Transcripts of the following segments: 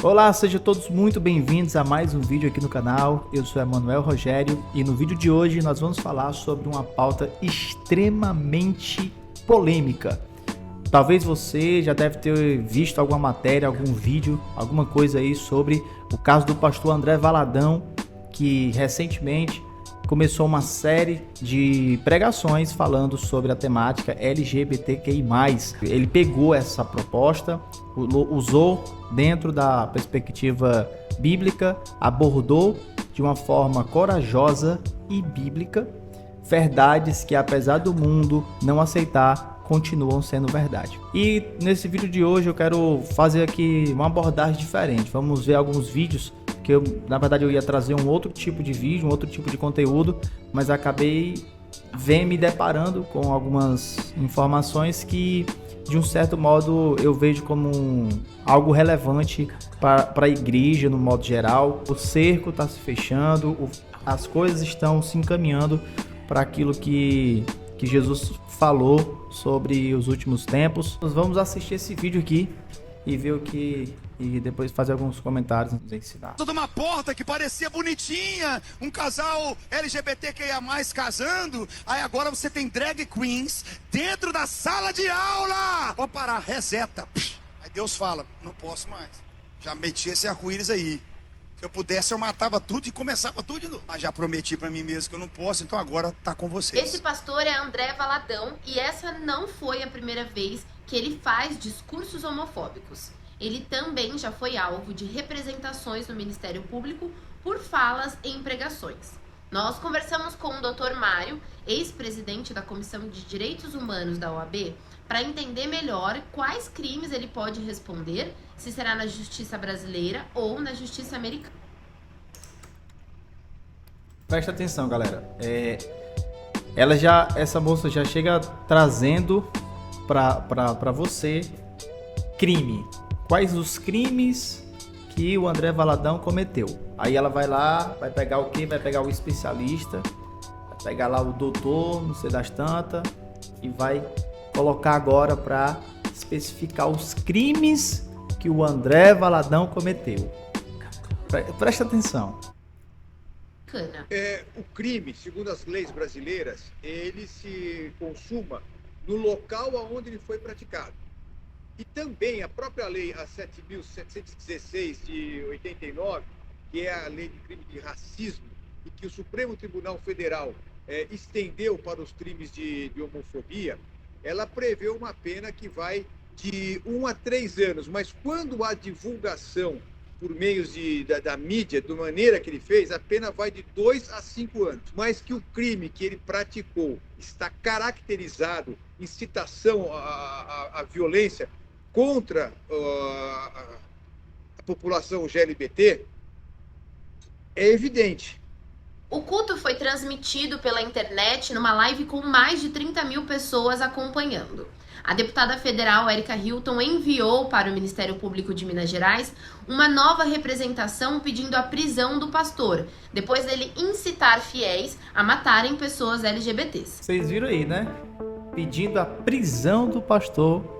Olá, sejam todos muito bem-vindos a mais um vídeo aqui no canal. Eu sou Emanuel Rogério e no vídeo de hoje nós vamos falar sobre uma pauta extremamente polêmica. Talvez você já deve ter visto alguma matéria, algum vídeo, alguma coisa aí sobre o caso do pastor André Valadão, que recentemente começou uma série de pregações falando sobre a temática LGBTQI+. Ele pegou essa proposta, usou dentro da perspectiva bíblica, abordou de uma forma corajosa e bíblica verdades que, apesar do mundo não aceitar, continuam sendo verdade. E nesse vídeo de hoje eu quero fazer aqui uma abordagem diferente. Vamos ver alguns vídeos que na verdade eu ia trazer um outro tipo de vídeo, um outro tipo de conteúdo, mas acabei me deparando com algumas informações que, de um certo modo, eu vejo como algo relevante para a igreja no modo geral. O cerco está se fechando, as coisas estão se encaminhando para aquilo que Jesus falou sobre os últimos tempos. Nós vamos assistir esse vídeo aqui e ver e depois fazer alguns comentários, nos ensinar. Toda uma porta que parecia bonitinha, um casal LGBTQIA+, casando, aí agora você tem drag queens dentro da sala de aula. Vou parar, reseta. Aí Deus fala, não posso mais, já meti esse arco-íris aí. Se eu pudesse, eu matava tudo e começava tudo de novo. Mas já prometi pra mim mesmo que eu não posso, então agora tá com vocês. Esse pastor é André Valadão e essa não foi a primeira vez que ele faz discursos homofóbicos. Ele também já foi alvo de representações no Ministério Público por falas em pregações. Nós conversamos com o Dr. Mário, ex-presidente da Comissão de Direitos Humanos da OAB, para entender melhor quais crimes ele pode responder, se será na justiça brasileira ou na justiça americana. Presta atenção, galera. Essa moça já chega trazendo para você crime. Quais os crimes que o André Valadão cometeu? Aí ela vai lá, vai pegar o quê? Vai pegar o especialista, vai pegar lá o doutor, não sei das tantas, e vai colocar agora para especificar os crimes que o André Valadão cometeu. Presta atenção. O crime, segundo as leis brasileiras, ele se consuma no local onde ele foi praticado. E também a própria lei, a 7.716 de 89, que é a lei de crime de racismo, e que o Supremo Tribunal Federal estendeu para os crimes de homofobia, ela prevê uma pena que vai de 1 a 3 anos. Mas quando há divulgação por meios da mídia, da maneira que ele fez, a pena vai de 2 a 5 anos. Mas que o crime que ele praticou está caracterizado, incitação à violência contra a população LGBT, é evidente. O culto foi transmitido pela internet numa live com mais de 30 mil pessoas acompanhando. A deputada federal Erika Hilton enviou para o Ministério Público de Minas Gerais uma nova representação pedindo a prisão do pastor, depois dele incitar fiéis a matarem pessoas LGBTs. Vocês viram aí, né? Pedindo a prisão do pastor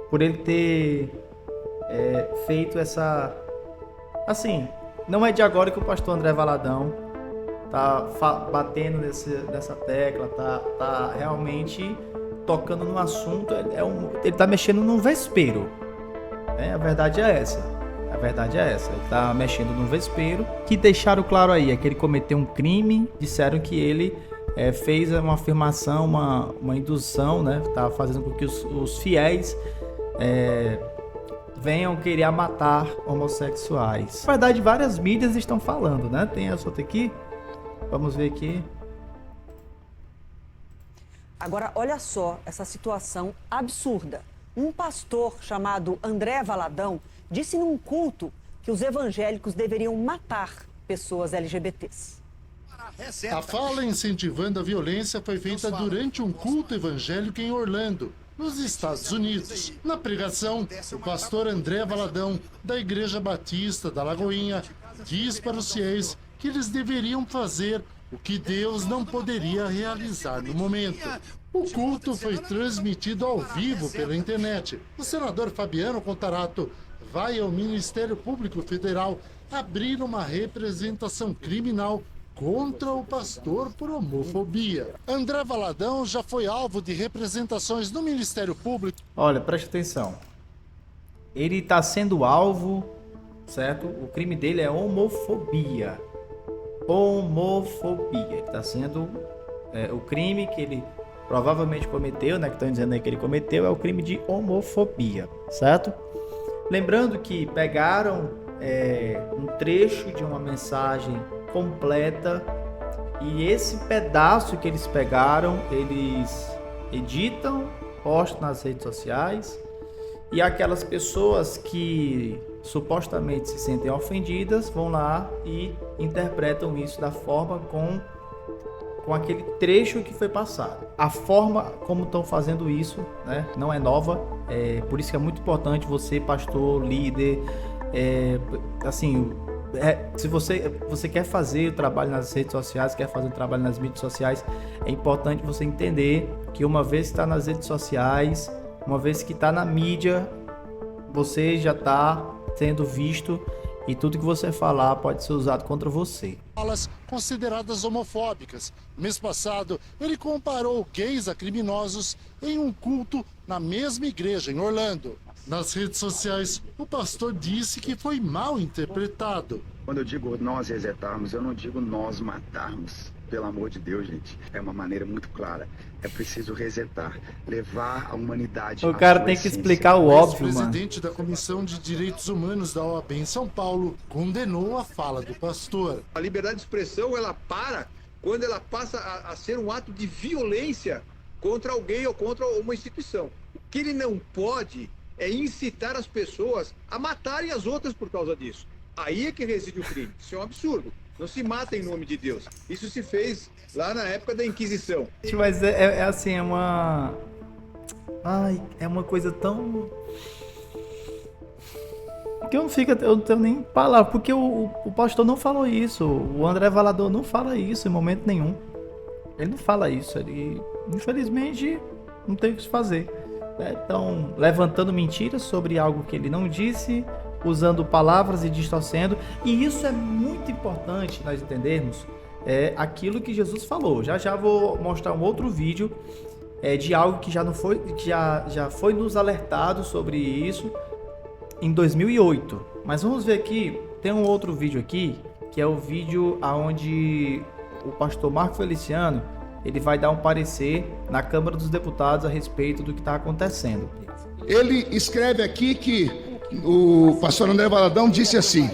por ele ter feito essa... Assim, não é de agora que o pastor André Valadão tá batendo nessa tecla, tá realmente tocando no assunto, ele tá mexendo num vespeiro, né? A verdade é essa, ele tá mexendo num vespeiro, que deixaram claro aí, é que ele cometeu um crime, disseram que ele fez uma afirmação, uma indução, né? Tá fazendo com que os fiéis venham querer matar homossexuais. Na verdade, várias mídias estão falando, né? Tem essa outra aqui, vamos ver aqui. Agora, olha só essa situação absurda. Um pastor chamado André Valadão disse num culto que os evangélicos deveriam matar pessoas LGBTs. A fala incentivando a violência foi feita durante um culto evangélico em Orlando, nos Estados Unidos. Na pregação, o pastor André Valadão, da Igreja Batista da Lagoinha, diz para os fiéis que eles deveriam fazer o que Deus não poderia realizar no momento. O culto foi transmitido ao vivo pela internet. O senador Fabiano Contarato vai ao Ministério Público Federal abrir uma representação criminal contra o pastor por homofobia. André Valadão já foi alvo de representações no Ministério Público. Olha, preste atenção. Ele está sendo alvo, certo? O crime dele é homofobia. Homofobia. Ele está sendo... o crime que ele provavelmente cometeu, né? Que estão dizendo aí que ele cometeu, é o crime de homofobia, certo? Lembrando que pegaram um trecho de uma mensagem completa e esse pedaço que eles pegaram, eles editam, postam nas redes sociais e aquelas pessoas que supostamente se sentem ofendidas vão lá e interpretam isso da forma com aquele trecho que foi passado. A forma como estão fazendo isso, né, não é nova, por isso que é muito importante você, pastor, líder, se você quer fazer o trabalho nas redes sociais, quer fazer o trabalho nas mídias sociais, é importante você entender que uma vez que está nas redes sociais, uma vez que está na mídia, você já está sendo visto e tudo que você falar pode ser usado contra você. Falas consideradas homofóbicas. Mês passado, ele comparou gays a criminosos em um culto na mesma igreja em Orlando. Nas redes sociais, o pastor disse que foi mal interpretado. Quando eu digo nós resetarmos, eu não digo nós matarmos. Pelo amor de Deus, gente, é uma maneira muito clara. É preciso resetar, levar a humanidade. O cara tem que explicar o óbvio, mano. O presidente da Comissão de Direitos Humanos da OAB em São Paulo condenou a fala do pastor. A liberdade de expressão, ela para quando ela passa a ser um ato de violência contra alguém ou contra uma instituição. O que ele não pode é incitar as pessoas a matarem as outras por causa disso. Aí é que reside o crime. Isso é um absurdo. Não se mata em nome de Deus. Isso se fez lá na época da Inquisição. Mas é uma coisa tão... que eu não tenho nem palavra, porque o pastor não falou isso, o André Valadão não fala isso em momento nenhum. Ele não fala isso, ele infelizmente não tem o que fazer. Então, levantando mentiras sobre algo que ele não disse, usando palavras e distorcendo, e isso é muito importante nós entendermos aquilo que Jesus falou. Já vou mostrar um outro vídeo de algo que já foi nos alertado sobre isso em 2008. Mas vamos ver aqui, tem um outro vídeo aqui, que é o vídeo onde o pastor Marco Feliciano ele vai dar um parecer na Câmara dos Deputados a respeito do que está acontecendo. Ele escreve aqui que o pastor André Valadão disse assim: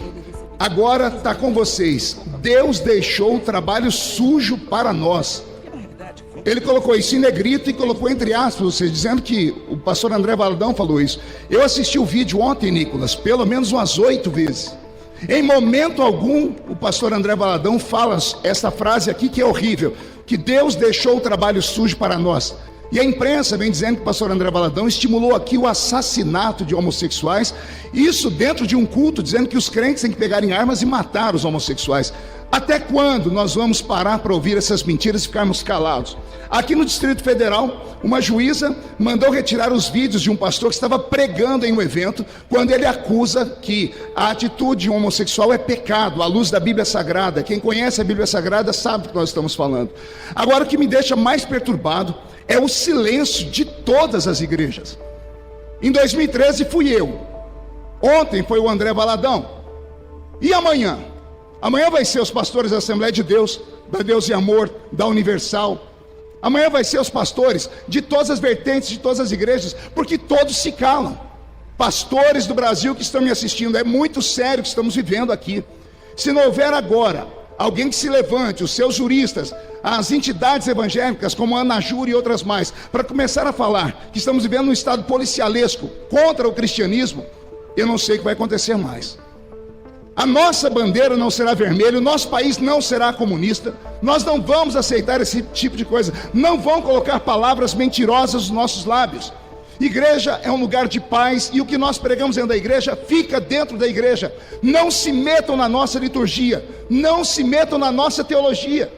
agora está com vocês, Deus deixou o trabalho sujo para nós. Ele colocou isso em negrito e colocou entre aspas, dizendo que o pastor André Valadão falou isso. Eu assisti o vídeo ontem, Nicolas, pelo menos umas 8 vezes. Em momento algum, o pastor André Valadão fala essa frase aqui que é horrível, que Deus deixou o trabalho sujo para nós. E a imprensa vem dizendo que o pastor André Valadão estimulou aqui o assassinato de homossexuais, isso dentro de um culto, dizendo que os crentes têm que pegarem armas e matar os homossexuais. Até quando nós vamos parar para ouvir essas mentiras e ficarmos calados? Aqui no Distrito Federal, uma juíza mandou retirar os vídeos de um pastor que estava pregando em um evento, quando ele acusa que a atitude homossexual é pecado, à luz da Bíblia Sagrada. Quem conhece a Bíblia Sagrada sabe do que nós estamos falando. Agora, o que me deixa mais perturbado é o silêncio de todas as igrejas. Em 2013 fui eu. Ontem foi o André Valadão. E amanhã? Amanhã vai ser os pastores da Assembleia de Deus, da Deus e Amor, da Universal. Amanhã vai ser os pastores de todas as vertentes, de todas as igrejas, porque todos se calam. Pastores do Brasil que estão me assistindo, é muito sério o que estamos vivendo aqui. Se não houver agora alguém que se levante, os seus juristas, as entidades evangélicas como a Anajur e outras mais, para começar a falar que estamos vivendo um estado policialesco contra o cristianismo, eu não sei o que vai acontecer mais. A nossa bandeira não será vermelha, o nosso país não será comunista, nós não vamos aceitar esse tipo de coisa, não vão colocar palavras mentirosas nos nossos lábios. Igreja é um lugar de paz e o que nós pregamos dentro da igreja fica dentro da igreja. Não se metam na nossa liturgia, não se metam na nossa teologia.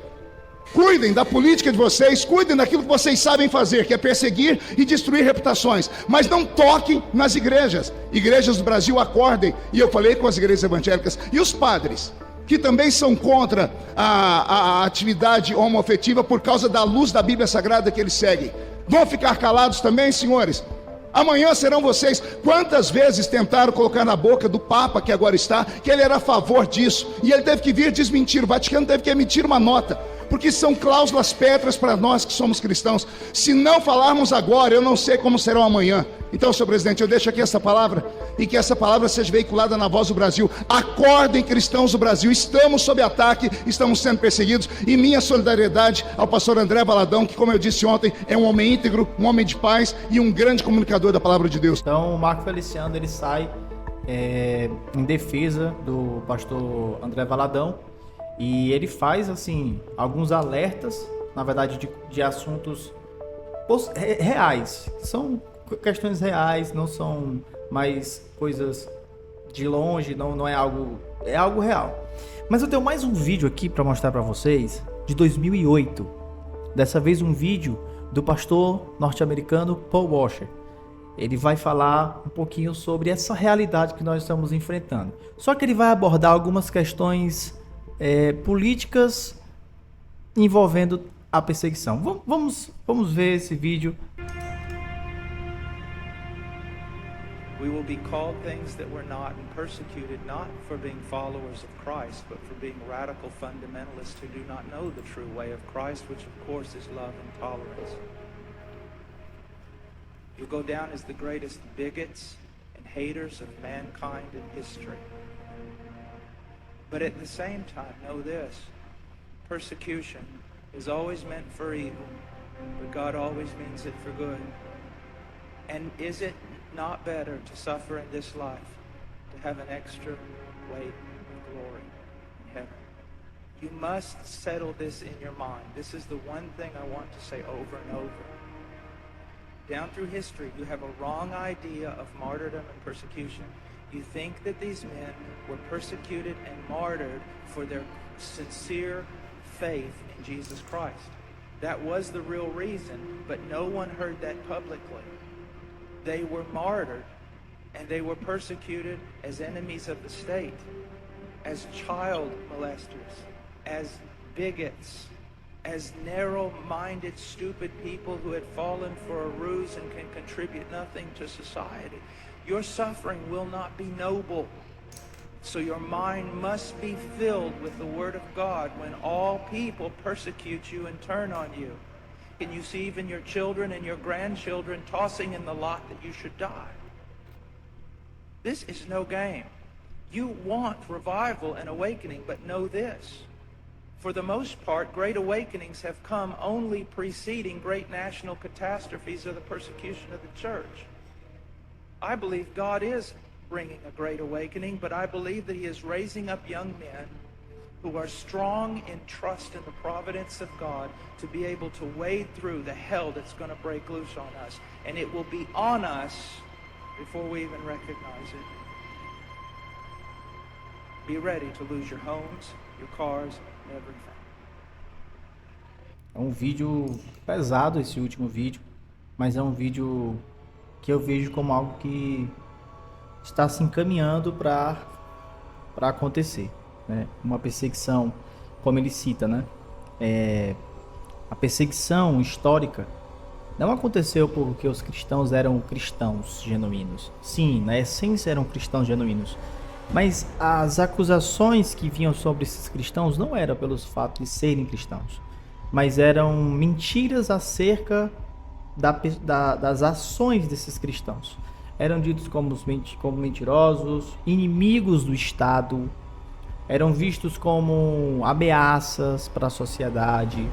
Cuidem da política de vocês, cuidem daquilo que vocês sabem fazer, que é perseguir e destruir reputações. Mas não toquem nas igrejas. Igrejas do Brasil, acordem. E eu falei com as igrejas evangélicas e os padres, que também são contra a atividade homoafetiva por causa da luz da Bíblia Sagrada que eles seguem. Vão ficar calados também, senhores? Amanhã serão vocês. Quantas vezes tentaram colocar na boca do Papa que agora está, que ele era a favor disso, e ele teve que vir desmentir, o Vaticano teve que emitir uma nota, porque são cláusulas pétreas para nós que somos cristãos. Se não falarmos agora, eu não sei como serão amanhã. Então, senhor presidente, eu deixo aqui essa palavra, e que essa palavra seja veiculada na voz do Brasil. Acordem, cristãos do Brasil, estamos sob ataque, estamos sendo perseguidos, e minha solidariedade ao pastor André Valadão, que, como eu disse ontem, é um homem íntegro, um homem de paz e um grande comunicador da palavra de Deus. Então o Marco Feliciano, ele sai em defesa do pastor André Valadão, e ele faz assim alguns alertas, na verdade, de assuntos reais. São questões reais, não são mais coisas de longe, não é algo, é algo real. Mas eu tenho mais um vídeo aqui para mostrar para vocês, de 2008. Dessa vez um vídeo do pastor norte-americano Paul Washer. Ele vai falar um pouquinho sobre essa realidade que nós estamos enfrentando. Só que ele vai abordar algumas questões políticas envolvendo a perseguição. Vamos ver esse vídeo. We will be called things that we're not and persecuted not for being followers of Christ, but for being radical fundamentalists who do not know the true way of Christ, which of course is love and tolerance. You'll go down as the greatest bigots and haters of mankind in history. But at the same time, know this: persecution is always meant for evil, but God always means it for good. And is it not better to suffer in this life, to have an extra weight of glory in heaven? You must settle this in your mind. This is the one thing I want to say over and over. Down through history, you have a wrong idea of martyrdom and persecution. You think that these men were persecuted and martyred for their sincere faith in Jesus Christ. That was the real reason, but no one heard that publicly. They were martyred and they were persecuted as enemies of the state, as child molesters, as bigots, as narrow-minded, stupid people who had fallen for a ruse and can contribute nothing to society. Your suffering will not be noble. So your mind must be filled with the Word of God when all people persecute you and turn on you. And you see even your children and your grandchildren tossing in the lot that you should die. This is no game. You want revival and awakening, but know this: for the most part, great awakenings have come only preceding great national catastrophes or the persecution of the church. I believe God is bringing a great awakening, but I believe that He is raising up young men who are strong in trust in the providence of God to be able to wade through the hell that's going to break loose on us. And it will be on us before we even recognize it. Be ready to lose your homes, your cars, and everything. É um vídeo pesado, esse último vídeo, mas é um vídeo que eu vejo como algo que está se encaminhando para acontecer, né? Uma perseguição, como ele cita, né? A perseguição histórica não aconteceu porque os cristãos eram cristãos genuínos. Sim, na essência eram cristãos genuínos. Mas as acusações que vinham sobre esses cristãos não eram pelos fatos de serem cristãos, mas eram mentiras acerca das ações desses cristãos. Eram ditos como mentirosos, inimigos do Estado, eram vistos como ameaças para a sociedade.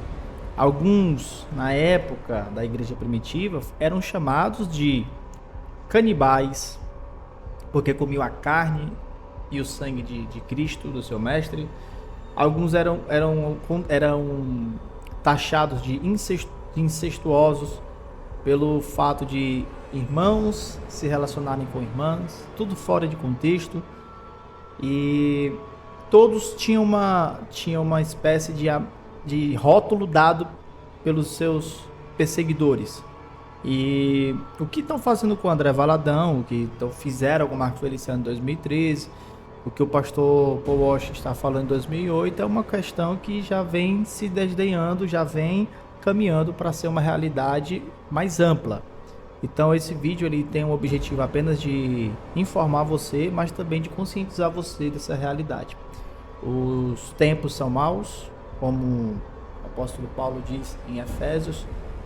Alguns, na época da igreja primitiva, eram chamados de canibais, porque comiam a carne e o sangue de Cristo, do seu mestre. Alguns eram taxados de incestuosos pelo fato de irmãos se relacionarem com irmãs, tudo fora de contexto. E todos tinham uma espécie de de rótulo dado pelos seus perseguidores. E o que estão fazendo com o André Valadão, o que fizeram com o Marco Feliciano em 2013, o que o pastor Paul Washer está falando em 2008, é uma questão que já vem se desdenhando, já vem caminhando para ser uma realidade mais ampla. Então esse vídeo ele tem o objetivo apenas de informar você, mas também de conscientizar você dessa realidade. Os tempos são maus, como o apóstolo Paulo diz em Efésios,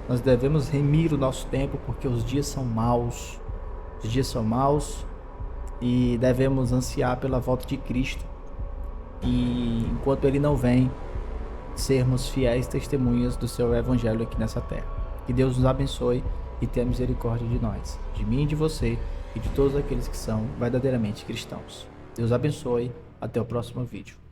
nós devemos remir o nosso tempo porque os dias são maus. Os dias são maus e devemos ansiar pela volta de Cristo. E enquanto ele não vem, sermos fiéis testemunhas do seu evangelho aqui nessa terra. Que Deus nos abençoe e tenha misericórdia de nós, de mim e de você e de todos aqueles que são verdadeiramente cristãos. Deus abençoe. Até o próximo vídeo.